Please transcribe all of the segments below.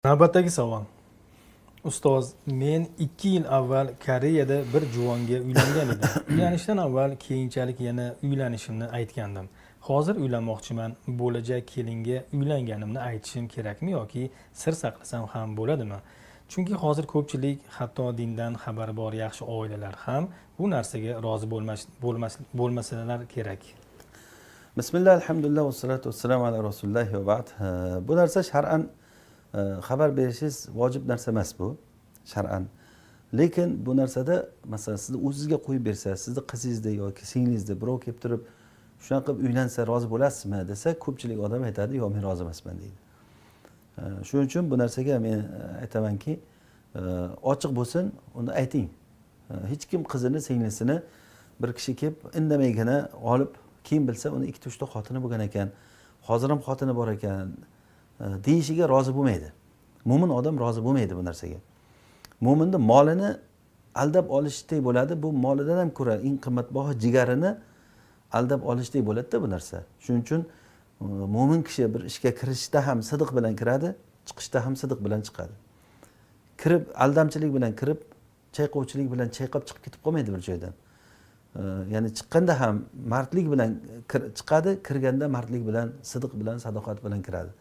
Navbatdagi savol. Ustoz, men 2 yil avval Koreyada bir juvonga uylangan edim. Uylanishdan avval keyinchalik yana uylanishimni aytgandim. Hozir uylanmoqchiman. Bo'lajak kelinga uylanganimni aytishim kerakmi yoki sir saqlasam ham bo'ladimi? Chunki hozir ko'pchilik, hatto dindan xabari bor yaxshi oilalar ham bu narsaga rozi bo'lmasalar kerak. Bismillah, alhamdulillah, vassalatu vassalamu ala rasulillah va ba'd. Bu narsa shar'an xabar berishingiz vojib narsa emas bu, shar'an. Lekin bu narsada masalan sizni o'zingizga qo'yib bersa, sizni qizingizda yoki singlingizda birov kelib turib, shunaqa qilib uylansa rozi bo'lasizmi desa, ko'pchilik odam aytadi, "Yo'q, men rozi emasman" deydi. Shuning uchun bu narsaga men aytamanki, ochiq bo'lsin, uni ayting. Hech kim qizini, singlisini bir kishi kelib indamaygina olib, keyin bilsa uni 2-3 ta xotini bo'lgan ekan, hozir ham xotini bor ekan deyishiga rozi bo'lmaydi. Mo'min odam rozi bo'lmaydi bu narsaga. Mo'minni molini aldab olishdek bo'ladi. Bu molidan ham ko'ra eng qimmatbaho jigarini aldab olishdek bo'ladi-da bu narsa. Shuning uchun mo'min kishi bir ishga kirishda ham sidiq bilan kiradi, chiqishda ham sidiq bilan chiqadi. Kirib aldamchilik bilan kirib, chayqovchilik bilan chayqab chiqib ketib qolmaydi bir joydan. Ya'ni chiqqanda ham mardlik bilan chiqadi, kirganda mardlik bilan, sidiq bilan, sadoqat bilan kiradi.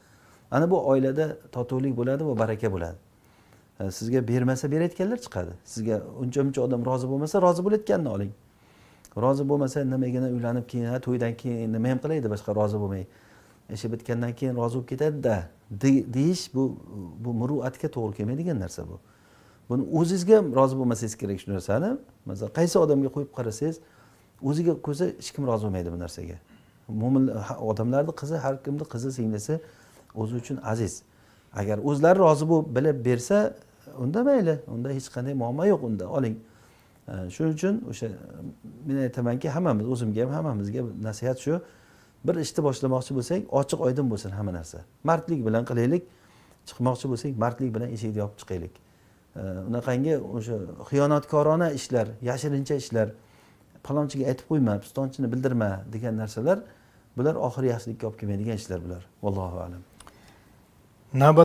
Ana bu oilada totuvlik bo'ladi va baraka bo'ladi. Sizga bermasa berayotganlar chiqadi. Sizga uncha odam rozi bo'lmasa, rozi bo'layotganini oling. Rozi bo'lmasa nimaygina uylanib keyin, to'ydan keyin nima ham qilaydi boshqa rozi bo'lmay. Ishi bitgandan keyin rozi bo'lib ketadi-da deyish bu muruatga to'g'ri kelmaydigan narsa bu. Buni o'zingizga ham rozi bo'lmasangiz kerak shu narsani. Masalan, qaysi odamga qo'yib qarasangiz, o'ziga ko'sa hech kim rozi bo'lmaydi bu narsaga. Mo'min odamlarning qizi, har kimning qizi, singlisi o'zi uchun aziz. Agar o'zlari rozi bo'lib bilib bersa, unda mayli, unda hech qanday muammo yo'q, unda oling. Shuning uchun o'sha men aytamanki, hammamiz, o'zimga ham hammamizga nasihat shu, bir ishni boshlamoqchi bo'lsak, ochiq oydin bo'lsin hamma narsa. Mardlik bilan qilaylik, chiqmoqchi bo'lsak, mardlik bilan eshikni yopib chiqaylik. Unaqangi o'sha xiyonatkorona ishlar, yashirincha ishlar, palonchiga aytib qo'yma, pistonchini bildirma degan narsalar, bular oxiri yaxshilikka olib kelmaydigan ishlar bular. Vallohu a'lam.